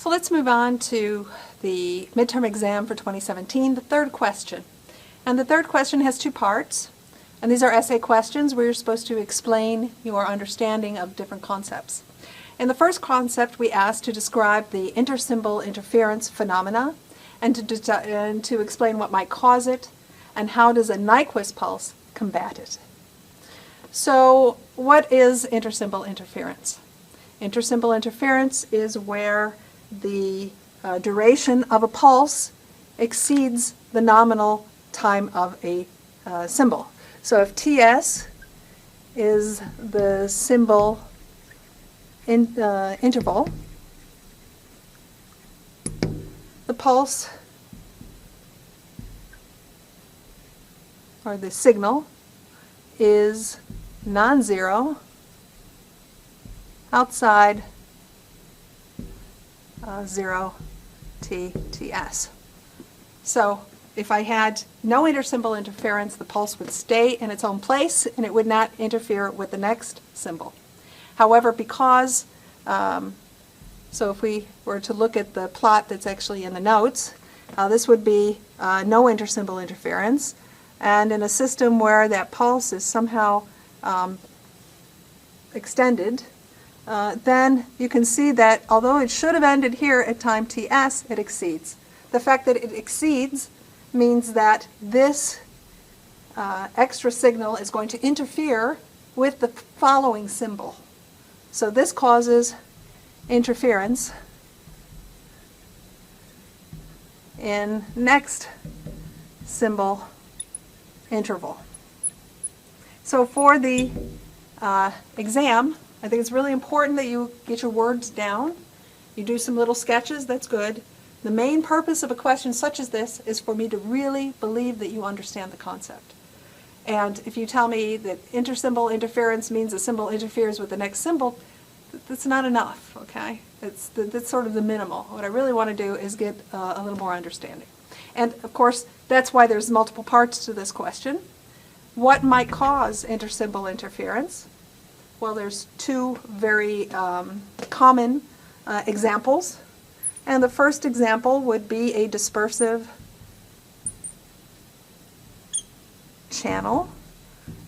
So let's move on to the midterm exam for 2017, the third question. And the third question has two parts. And these are essay questions where you're supposed to explain your understanding of different concepts. In the first concept, we asked to describe the intersymbol interference phenomena and to explain what might cause it and how does a Nyquist pulse combat it. So what is intersymbol interference? Intersymbol interference is where the duration of a pulse exceeds the nominal time of a symbol. So if TS is the symbol interval, the pulse or the signal is non-zero outside 0 TS. So if I had no intersymbol interference, the pulse would stay in its own place and it would not interfere with the next symbol. However, because, so if we were to look at the plot that's actually in the notes, this would be no intersymbol interference. And in a system where that pulse is somehow extended, then you can see that although it should have ended here at time TS, it exceeds. The fact that it exceeds means that this extra signal is going to interfere with the following symbol. So this causes interference in next symbol interval. So for the exam, I think it's really important that you get your words down. You do some little sketches, that's good. The main purpose of a question such as this is for me to really believe that you understand the concept. And if you tell me that intersymbol interference means a symbol interferes with the next symbol, that's not enough, okay? That's sort of the minimal. What I really want to do is get a little more understanding. And of course, that's why there's multiple parts to this question. What might cause intersymbol interference? Well, there's two very common examples. And the first example would be a dispersive channel.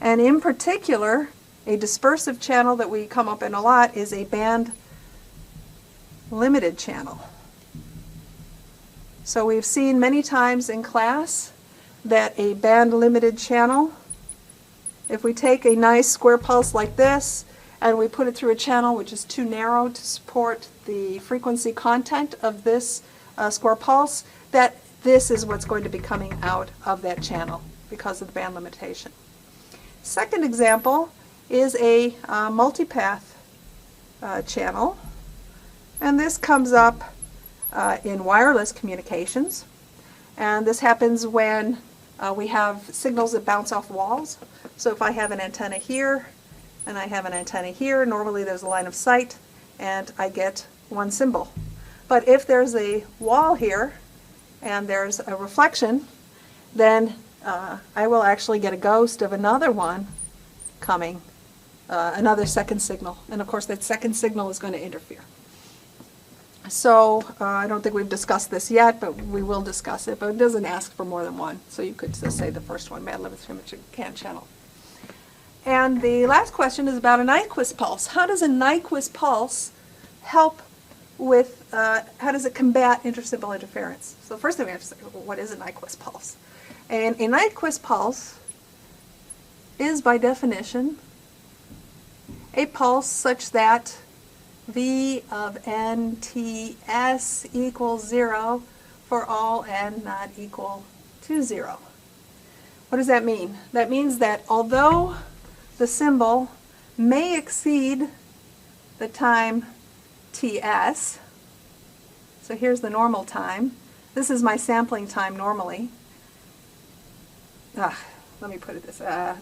And in particular, a dispersive channel that we come up in a lot is a band limited channel. So we've seen many times in class that a band limited channel, if we take a nice square pulse like this and we put it through a channel which is too narrow to support the frequency content of this square pulse, that this is what's going to be coming out of that channel because of the band limitation. Second example is a multipath channel, and this comes up in wireless communications, and this happens when we have signals that bounce off walls. So if I have an antenna here and I have an antenna here, normally there's a line of sight and I get one symbol. But if there's a wall here and there's a reflection, then I will actually get a ghost of another one coming, another second signal. And of course that second signal is going to interfere. So I don't think we've discussed this yet, but we will discuss it. But it doesn't ask for more than one. So you could just say the first one, band limited channel. And the last question is about a Nyquist pulse. How does a Nyquist pulse help with, how does it combat intersymbol interference? So first thing we have to say, well, what is a Nyquist pulse? And a Nyquist pulse is by definition a pulse such that V of n TS equals 0 for all n not equal to 0. What does that mean? That means that although the symbol may exceed the time TS, so here's the normal time. This is my sampling time normally. Let me put it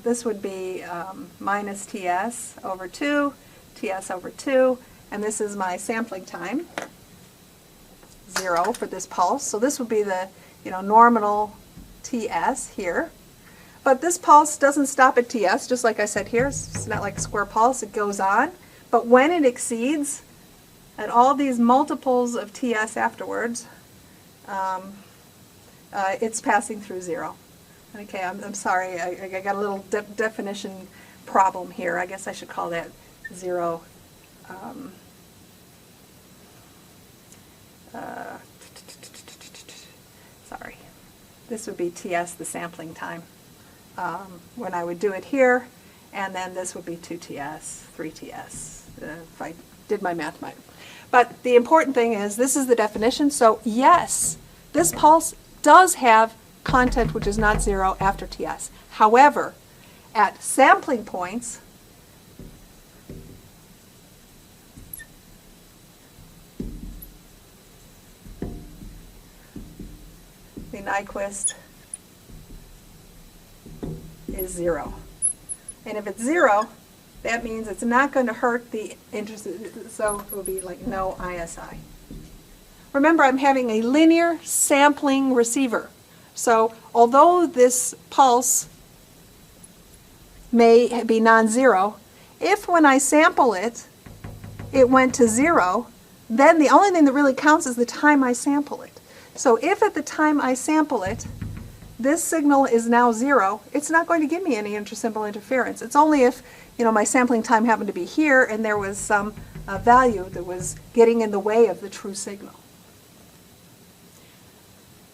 this would be minus TS over 2, TS over 2, and this is my sampling time, 0 for this pulse. So this would be the nominal TS here. But this pulse doesn't stop at TS, just like I said here. It's not like a square pulse, it goes on. But when it exceeds and all these multiples of TS afterwards, it's passing through 0. Okay, I'm sorry, I got a little definition problem here. I guess I should call that 0. Sorry. This would be TS, the sampling time, when I would do it here, and then this would be 2TS, 3TS, if I did my math right. But the important thing is, this is the definition, so yes, this pulse does have content which is not 0 after TS. However, at sampling points, the Nyquist is 0. And if it's 0, that means it's not going to hurt the interest, so it will be like no ISI. Remember, I'm having a linear sampling receiver. So although this pulse may be non-zero, if when I sample it, it went to 0, then the only thing that really counts is the time I sample it. So if at the time I sample it, this signal is now 0, it's not going to give me any intrasymbol interference. It's only if, my sampling time happened to be here and there was some value that was getting in the way of the true signal.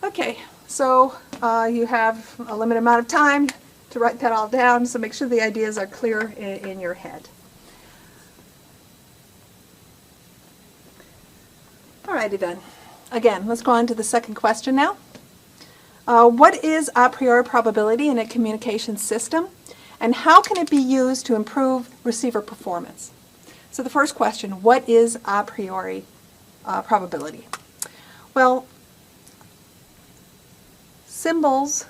Okay, so you have a limited amount of time to write that all down, so make sure the ideas are clear in your head. Alrighty then. Again, let's go on to the second question now. What is a priori probability in a communication system, and how can it be used to improve receiver performance? So the first question, what is a priori probability? Well, symbols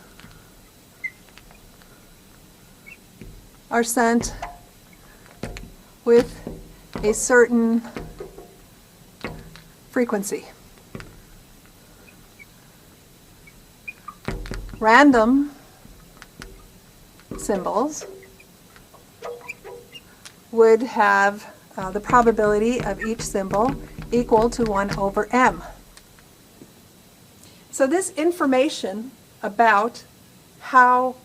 are sent with a certain frequency. Random symbols would have the probability of each symbol equal to 1 over m. So this information about how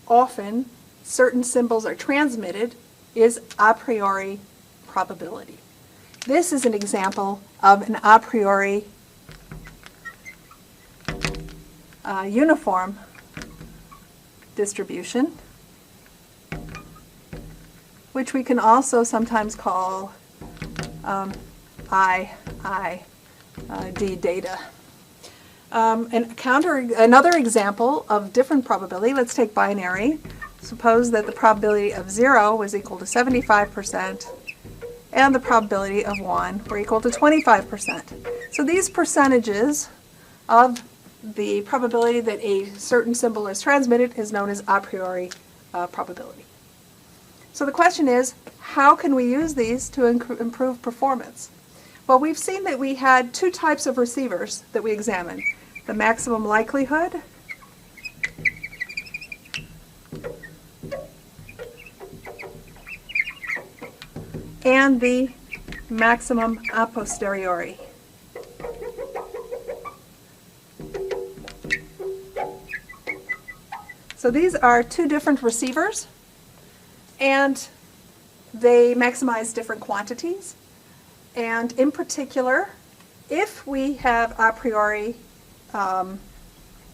often certain symbols are transmitted is a priori probability. This is an example of an a priori uniform distribution, which we can also sometimes call ID data. Another example of different probability, let's take binary. Suppose that the probability of 0 was equal to 75% and the probability of 1 were equal to 25%. So these percentages of the probability that a certain symbol is transmitted is known as a priori probability. So the question is, how can we use these to improve performance? Well, we've seen that we had two types of receivers that we examined. The maximum likelihood and the maximum a posteriori. So these are two different receivers, and they maximize different quantities. And in particular, if we have a priori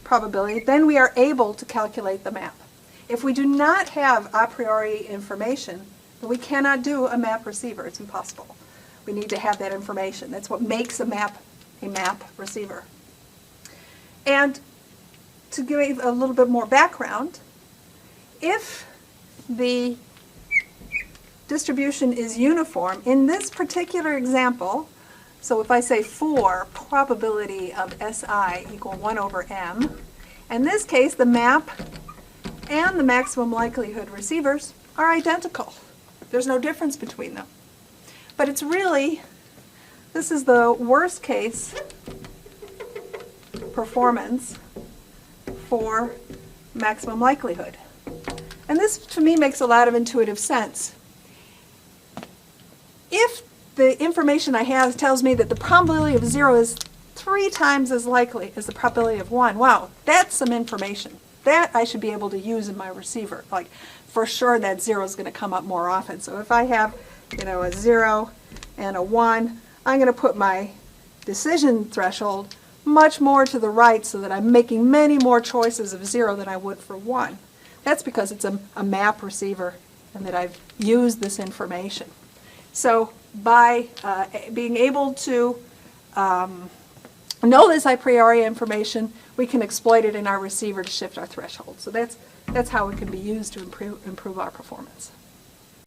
probability, then we are able to calculate the map. If we do not have a priori information, then we cannot do a map receiver. It's impossible. We need to have that information. That's what makes a map receiver. And to give a little bit more background, if the distribution is uniform, in this particular example, so if I say for probability of SI equal 1 over m, in this case the map and the maximum likelihood receivers are identical. There's no difference between them. But it's really, this is the worst case performance for maximum likelihood. And this, to me, makes a lot of intuitive sense. If the information I have tells me that the probability of 0 is 3 times as likely as the probability of 1. Wow, that's some information. That I should be able to use in my receiver. Like, for sure that 0 is going to come up more often. So if I have, a 0 and a 1, I'm going to put my decision threshold much more to the right so that I'm making many more choices of 0 than I would for 1. That's because it's a map receiver and that I've used this information. So by being able to know this a priori information, we can exploit it in our receiver to shift our threshold. So that's how it can be used to improve our performance.